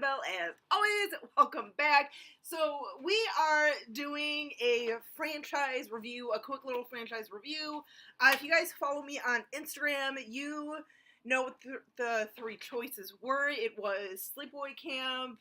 Annabelle, as always. Welcome back. So we are doing a franchise review, a quick little franchise review. If you guys follow me on Instagram, you know what the three choices were. It was Sleepaway Camp,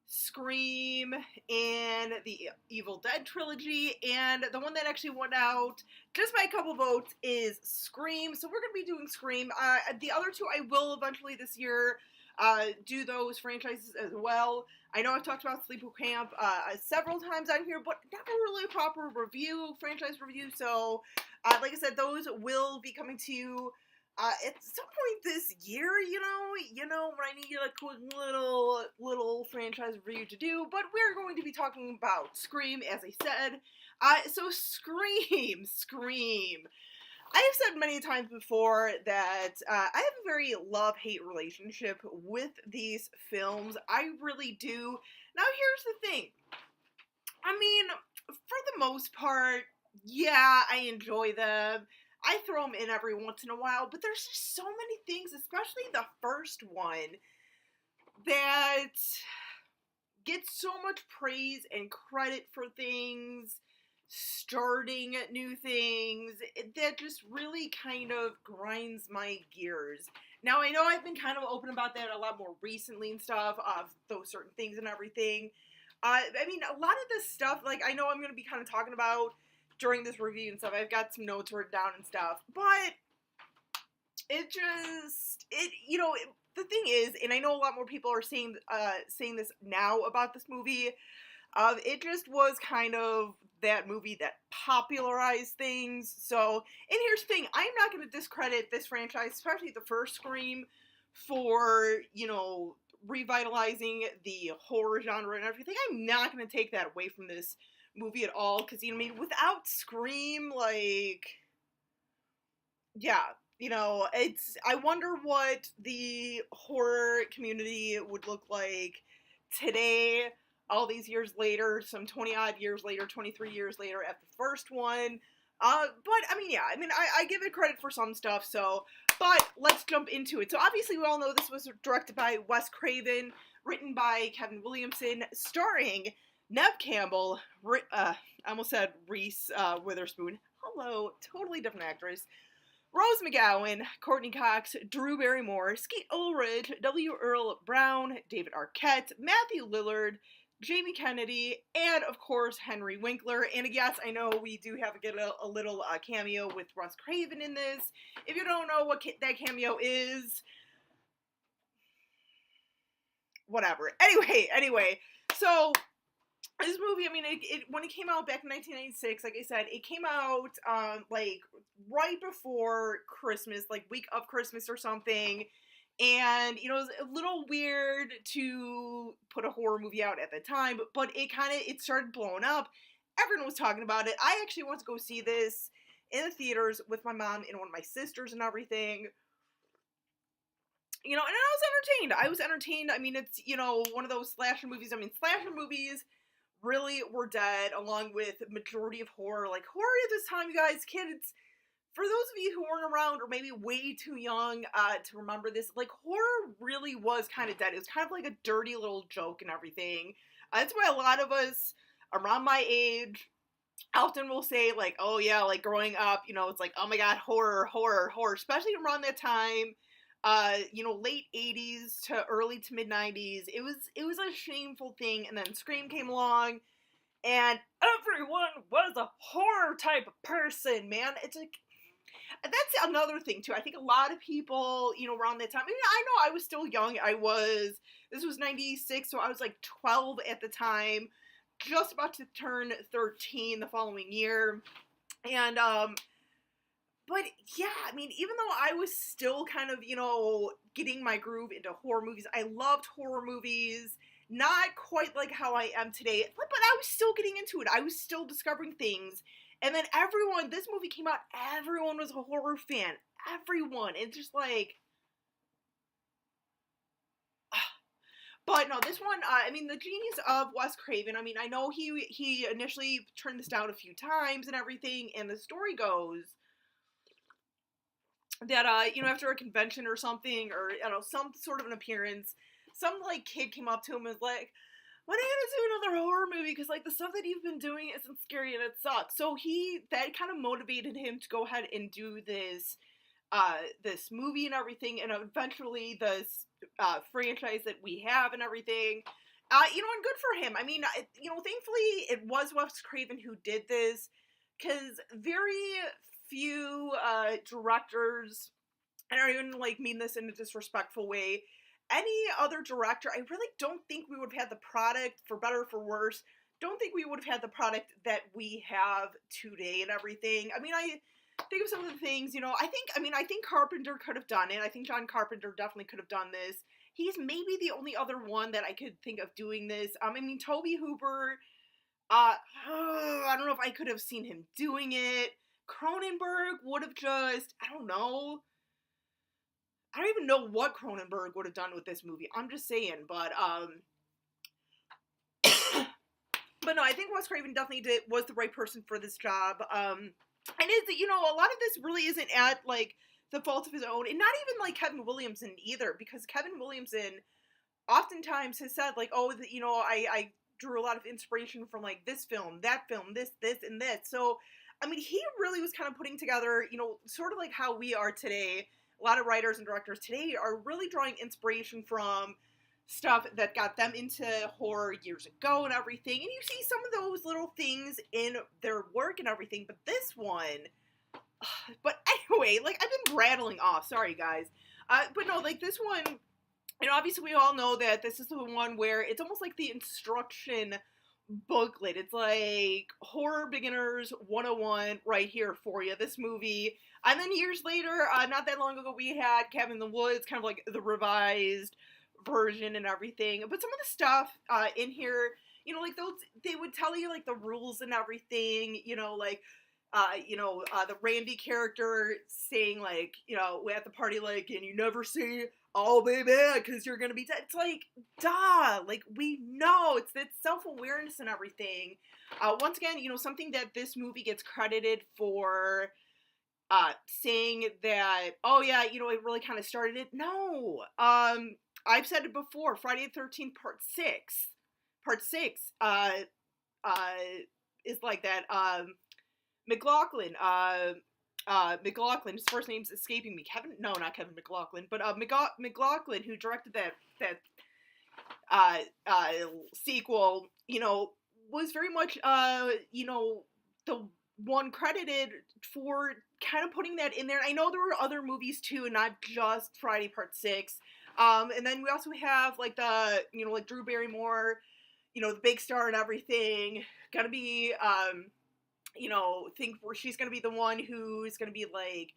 Scream, and the Evil Dead trilogy, and the one that actually won out just by a couple votes is Scream. So we're going to be doing Scream. The other two I will eventually this year do those franchises as well. I know I've talked about Sleepaway Camp several times on here, but never really a proper franchise review. So, like I said, those will be coming to you at some point this year. You know, when I need a quick little franchise review to do. But we're going to be talking about Scream, as I said. So Scream. I have said many times before that I have a very love-hate relationship with these films. I really do. Now, here's the thing. I mean, for the most part, yeah, I enjoy them. I throw them in every once in a while, but there's just so many things, especially the first one, that gets so much praise and credit for things, starting new things, that just really kind of grinds my gears. Now, I know I've been kind of open about that a lot more recently and stuff, of those certain things and everything. I mean, a lot of this stuff, like, I know I'm going to be kind of talking about during this review and stuff. I've got some notes written down and stuff, but the thing is, and I know a lot more people are saying this now about this movie, it just was kind of that movie that popularized things. So, and here's the thing, I'm not going to discredit this franchise, especially the first Scream, for, revitalizing the horror genre and everything. I'm not going to take that away from this movie at all, because, without Scream, I wonder what the horror community would look like today, all these years later, some 20-odd years later, 23 years later, at the first one. I give it credit for some stuff, but let's jump into it. So, obviously, we all know this was directed by Wes Craven, written by Kevin Williamson, starring Neve Campbell, I almost said Reese Witherspoon. Hello, totally different actress. Rose McGowan, Courtney Cox, Drew Barrymore, Skeet Ulrich, W. Earl Brown, David Arquette, Matthew Lillard, Jamie Kennedy, and, of course, Henry Winkler. And yes, I know we do have to get a little cameo with Wes Craven in this. If you don't know what that cameo is, whatever. Anyway, so this movie, I mean, when it came out back in 1996, like I said, it came out, right before Christmas, week of Christmas or something, and, it was a little weird to put a horror movie out at the time, but it started blowing up. Everyone was talking about it. I actually went to go see this in the theaters with my mom and one of my sisters and everything. And I was entertained. I mean, it's, one of those slasher movies. I mean, slasher movies really were dead, along with majority of horror. Like, horror at this time, you guys, kids, for those of you who weren't around or maybe way too young to remember this, horror really was kind of dead. It was kind of like a dirty little joke and everything. That's why a lot of us around my age often will say, oh yeah, growing up, it's oh my god, horror, especially around that time. Late 80s to early to mid 90s, it was a shameful thing, and then Scream came along, and everyone was a horror type of person, man. It's that's another thing, too. I think a lot of people, around that time, I mean, I know I was still young, this was 96, so I was 12 at the time, just about to turn 13 the following year, and, but yeah, I mean, even though I was still kind of, getting my groove into horror movies, I loved horror movies, not quite like how I am today, but I was still getting into it. I was still discovering things. And then this movie came out, everyone was a horror fan. Everyone. It's just but no, this one, the genius of Wes Craven, I mean, I know he initially turned this down a few times and everything, and the story goes that, after a convention or something, or, some sort of an appearance, some like kid came up to him and was like, when are you gonna do another horror movie? Because like the stuff that you've been doing isn't scary and it sucks. So that kind of motivated him to go ahead and do this movie and everything, and eventually this franchise that we have and everything. And good for him. I mean, thankfully it was Wes Craven who did this, because very few directors, and I don't even like mean this in a disrespectful way, any other director, I really don't think we would have had the product, for better or for worse, don't think we would have had the product that we have today and everything. I mean, I think of some of the things, I think Carpenter could have done it. I think John Carpenter definitely could have done this. He's maybe the only other one that I could think of doing this. I mean, Tobe Hooper, I don't know if I could have seen him doing it. Cronenberg would have just, I don't know. I don't even know what Cronenberg would have done with this movie. I'm just saying, but no, I think Wes Craven definitely was the right person for this job. And a lot of this really isn't at, like, the fault of his own, and not even, like, Kevin Williamson either, because Kevin Williamson oftentimes has said, like, oh, I drew a lot of inspiration from, like, this film, that film, this, and this. So, I mean, he really was kind of putting together, sort of like how we are today. A lot of writers and directors today are really drawing inspiration from stuff that got them into horror years ago and everything. And you see some of those little things in their work and everything. But this one... But anyway, like, I've been rattling off. Sorry, guys. But no, like, this one... obviously we all know that this is the one where it's almost like the instruction booklet. It's like Horror Beginners 101 right here for you, this movie. And then years later, not that long ago, we had Cabin in the Woods, kind of like the revised version and everything. But some of the stuff in here, like those, they would tell you like the rules and everything, like the Randy character saying like, at the party, like, and you never say, "Oh, baby," because you're gonna be dead. It's like, duh, like, we know, it's self-awareness and everything. Once again, something that this movie gets credited for, saying that, oh yeah, it really kind of started it. No, I've said it before, Friday the 13th part 6, is like that. McLaughlin, his first name's escaping me. Not Kevin McLaughlin, but McLaughlin, who directed that sequel, was very much, the one credited for kind of putting that in there. I know there were other movies too, not just Friday Part 6. And then we also have like the, like Drew Barrymore, the big star and everything, gonna be, think where she's gonna be the one who's gonna be like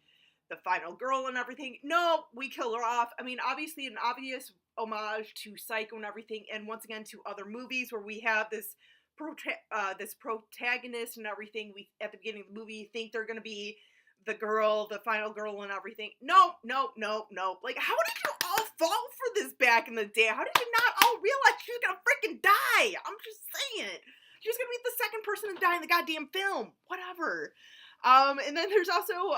the final girl and everything. No, we kill her off. I mean, obviously an obvious homage to Psycho and everything, and once again to other movies where we have this protagonist and everything. We, at the beginning of the movie, think they're gonna be the girl, the final girl and everything. No. Like, how did you all fall for this back in the day? How did you not all realize she was gonna freaking die? I'm just saying. She was gonna be the second person to die in the goddamn film. Whatever. And then there's also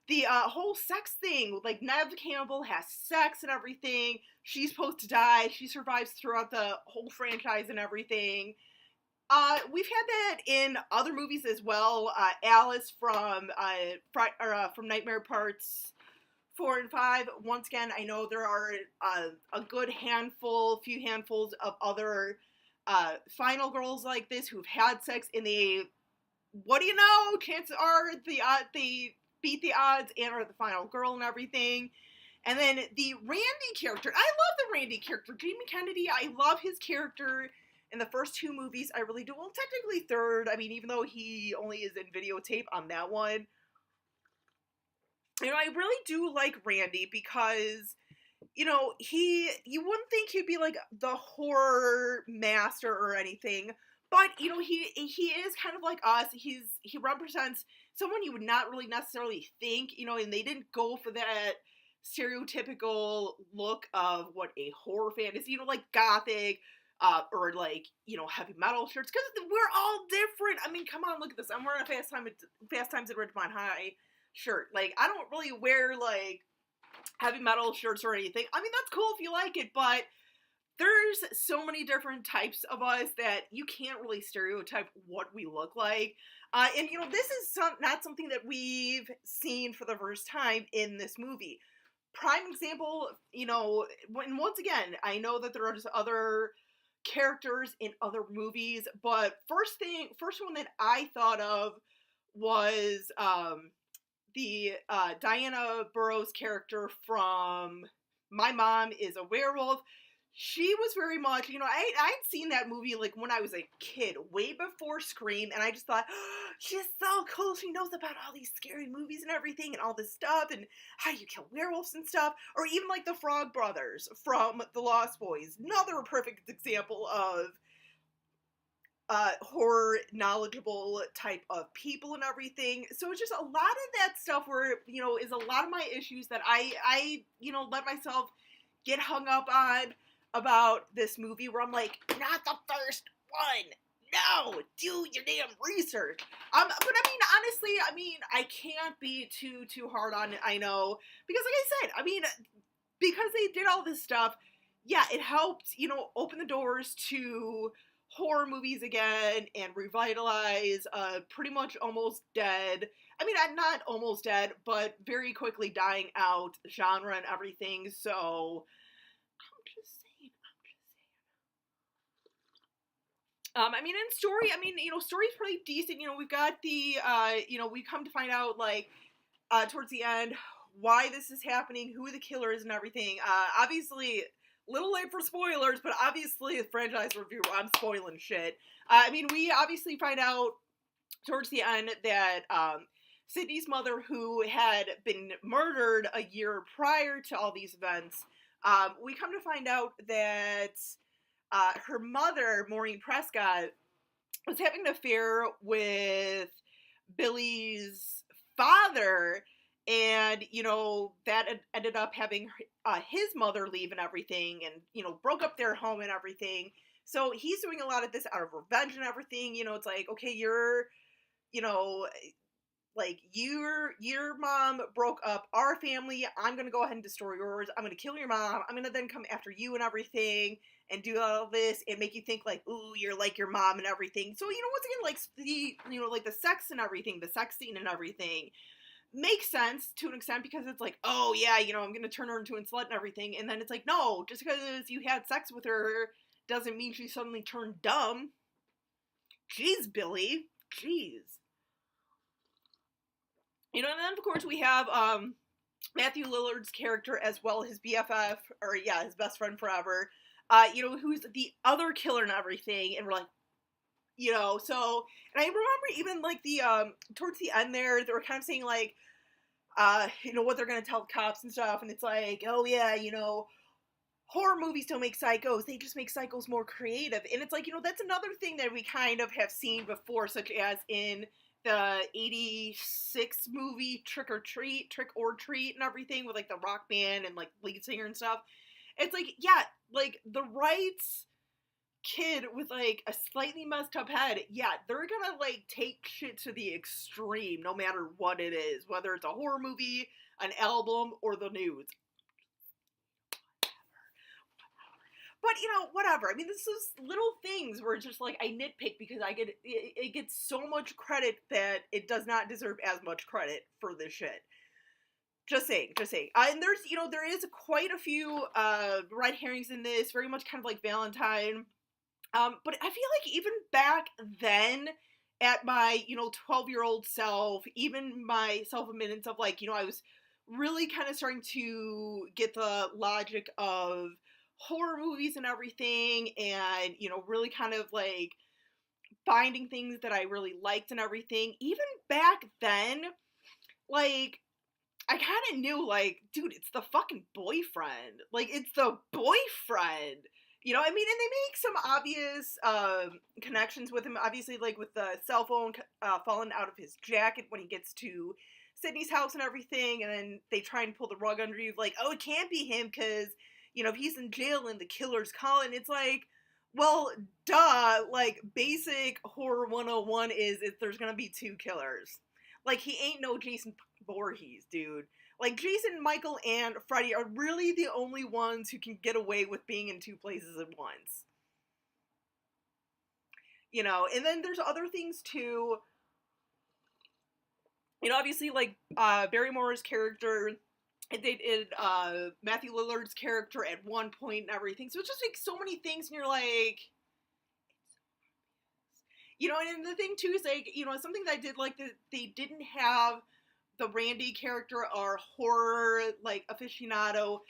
the whole sex thing. Like, Neve Campbell has sex and everything. She's supposed to die. She survives throughout the whole franchise and everything. We've had that in other movies as well. Alice from Nightmare Parts 4 and 5. Once again, I know there are a few handfuls of other final girls like this who've had sex, and what do you know? Chances are they beat the odds and are the final girl and everything. And then the Randy character, I love the Randy character, Jamie Kennedy. I love his character in the first 2 movies. I really do. Well, technically third. I mean, even though he only is in videotape on that one. I really do like Randy because, you wouldn't think he'd be like the horror master or anything, but, he is kind of like us. He represents someone you would not really necessarily think, and they didn't go for that stereotypical look of what a horror fan is, like gothic, or like, heavy metal shirts, because we're all different. I mean, come on, look at this. I'm wearing a Fast Times at Ridgemont High shirt. Like, I don't really wear, like, heavy metal shirts or anything. I mean, that's cool if you like it, but there's so many different types of us that you can't really stereotype what we look like. And this is not something that we've seen for the first time in this movie. Prime example, when once again, I know that there are just other characters in other movies, but first one that I thought of was the Diana Burrows character from My Mom is a Werewolf. She was very much, I'd seen that movie like when I was a kid, way before Scream, and I just thought, oh, she's so cool. She knows about all these scary movies and everything and all this stuff and how you kill werewolves and stuff. Or even like the Frog Brothers from The Lost Boys. Another perfect example of horror knowledgeable type of people and everything. So it's just a lot of that stuff where, is a lot of my issues that I let myself get hung up on about this movie, where I'm like, not the first one. No, do your damn research. But I mean, honestly, I can't be too hard on it. I know, because like I said, because they did all this stuff, yeah, it helped, open the doors to horror movies again and revitalize pretty much almost dead. I'm not almost dead, but very quickly dying out genre and everything. So in story, story's pretty decent. We've got the, we come to find out, like, towards the end, why this is happening, who the killer is and everything. Obviously, little late for spoilers, but obviously, the franchise review, I'm spoiling shit. We obviously find out towards the end that, Sidney's mother, who had been murdered a year prior to all these events, we come to find out that her mother, Maureen Prescott, was having an affair with Billy's father, and, that ended up having his mother leave and everything, and, broke up their home and everything. So he's doing a lot of this out of revenge and everything. It's like, okay, you're, like, your mom broke up our family. I'm gonna go ahead and destroy yours. I'm gonna kill your mom. I'm gonna then come after you and everything and do all this and make you think like, ooh, you're like your mom and everything. So, once again, like like the sex and everything, the sex scene and everything makes sense to an extent, because it's like, oh yeah, I'm gonna turn her into a slut and everything. And then it's like, no, just because you had sex with her doesn't mean she suddenly turned dumb. Jeez, Billy. Jeez. And then of course we have Matthew Lillard's character as well, his BFF, or yeah, his best friend forever, who's the other killer and everything, and we're like, so, and I remember even like the, towards the end there, they were kind of saying like, what they're gonna tell cops and stuff, and it's like, oh yeah, horror movies don't make psychos, they just make psychos more creative, and it's like, that's another thing that we kind of have seen before, such as in the 86 movie Trick or Treat and everything, with like the rock band and like lead singer and stuff. It's like, yeah, like the right kid with like a slightly messed up head, yeah, they're gonna like take shit to the extreme no matter what it is, whether it's a horror movie, an album, or the news. But, whatever. This is little things where it's just like I nitpick because it gets so much credit that it does not deserve as much credit for this shit. Just saying. And there's, there is quite a few red herrings in this, very much kind of like Valentine. But I feel like even back then, at my, 12-year-old self, even my self-admittance of like, I was really kind of starting to get the logic of horror movies and everything, and really kind of like finding things that I really liked and everything. Even back then, like, I kind of knew, like, dude, it's the fucking boyfriend. Like, it's the boyfriend. And they make some obvious connections with him, obviously, like with the cell phone falling out of his jacket when he gets to Sidney's house and everything, and then they try and pull the rug under you, like, oh, it can't be him because if he's in jail and the killer's calling, it's like, well, duh, like, basic horror 101 is if there's gonna be two killers. Like, he ain't no Jason Voorhees, dude. Like, Jason, Michael, and Freddy are really the only ones who can get away with being in two places at once. You know, and then there's other things too. You know, obviously, like, Barrymore's character, and they did Matthew Lillard's character at one point and everything. So it's just like so many things, and you're like, you know, and the thing too is like, you know, something that I did like that they didn't have the Randy character or horror like aficionado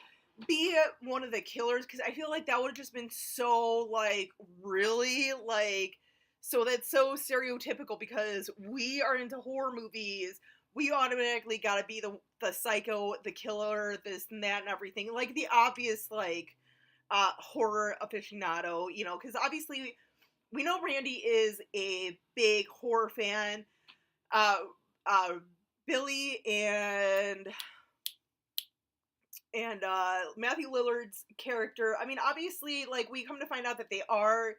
be one of the killers, because I feel like that would have just been so like really like, so that's so stereotypical because we are into horror movies. We automatically gotta be the psycho, the killer, this and that and everything. Like the obvious like horror aficionado, you know, because obviously we know Randy is a big horror fan. Uh, uh, Billy and Matthew Lillard's character. I mean, obviously, like we come to find out that they are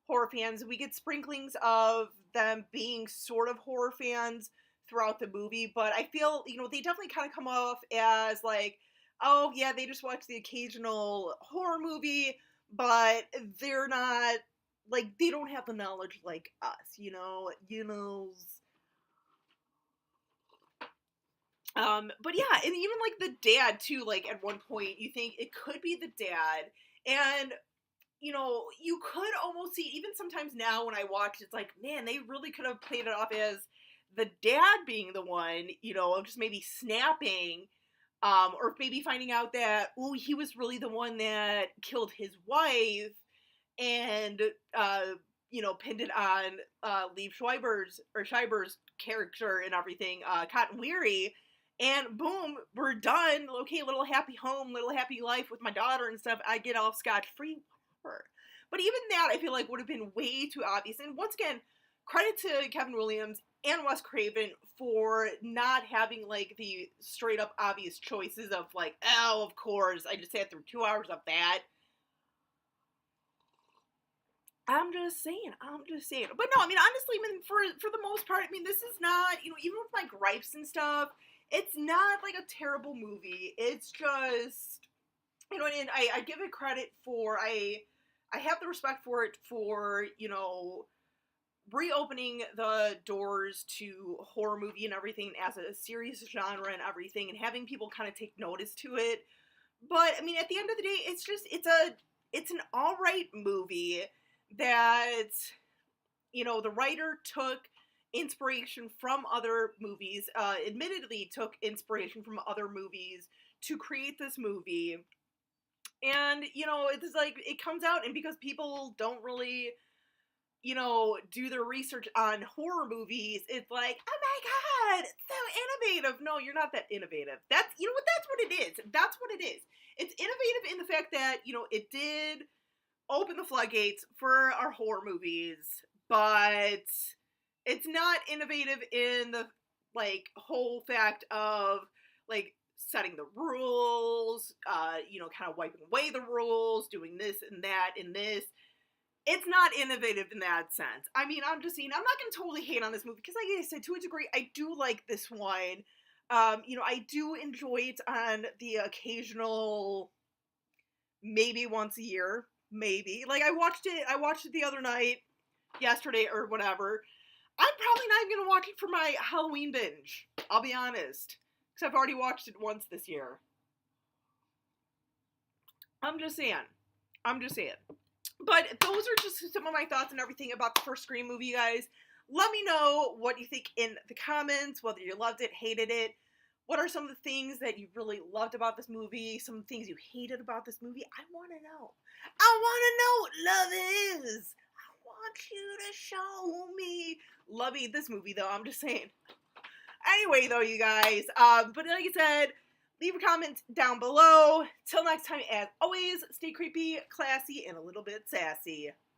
horror fans. We get sprinklings of them being sort of horror fans throughout the movie, but I feel, you know, they definitely kind of come off as like, oh yeah, they just watch the occasional horror movie, but they're not like they don't have the knowledge like us, you know. But yeah, and even like the dad too, like at one point you think it could be the dad, and you know, you could almost see, even sometimes now when I watch, it's like, man, they really could have played it off as the dad being the one, you know, of just maybe snapping, or maybe finding out that, oh, he was really the one that killed his wife, and, uh, you know, pinned it on, Liev Schreiber's character and everything, Cotton Weary, and boom, we're done. Okay, little happy home, little happy life with my daughter and stuff. I get off scot-free, whatever. But even that, I feel like would have been way too obvious. And once again, credit to Kevin Williams and Wes Craven for not having like the straight up obvious choices of like, oh, of course, I just sat through 2 hours of that. I'm just saying. I'm just saying. But no, I mean, honestly, I mean, for the most part, I mean, this is not, you know, even with my gripes and stuff, it's not like a terrible movie. It's just, you know, and I give it credit for, I have the respect for it for, you know, reopening the doors to horror movie and everything as a serious genre and everything, and having people kind of take notice to it. But I mean, at the end of the day, it's just it's an all right movie that, you know, the writer took inspiration from other movies, admittedly took inspiration from other movies to create this movie. And, you know, it's like, it comes out, and because people don't really, you know, do their research on horror movies, it's like, oh my god, it's so innovative. No, you're not that innovative. That's, you know what, that's what it is. That's what it is. It's innovative in the fact that, you know, it did open the floodgates for our horror movies, but it's not innovative in the like whole fact of like setting the rules, you know, kind of wiping away the rules, doing this and that and this. It's not innovative in that sense. I mean, I'm just saying, I'm not going to totally hate on this movie because, like I said, to a degree, I do like this one. You know, I do enjoy it on the occasional, maybe once a year, maybe. Like I watched it the other night, yesterday or whatever. I'm probably not even gonna watch it for my Halloween binge. I'll be honest, because I've already watched it once this year. I'm just saying. I'm just saying. But those are just some of my thoughts and everything about the first Scream movie, guys. Let me know what you think in the comments, whether you loved it, hated it. What are some of the things that you really loved about this movie? Some things you hated about this movie? I want to know. I want to know what love is. I want you to show me. Lovey this movie, though. I'm just saying. Anyway, though, you guys. But like I said, leave a comment down below. Till next time, as always, stay creepy, classy, and a little bit sassy.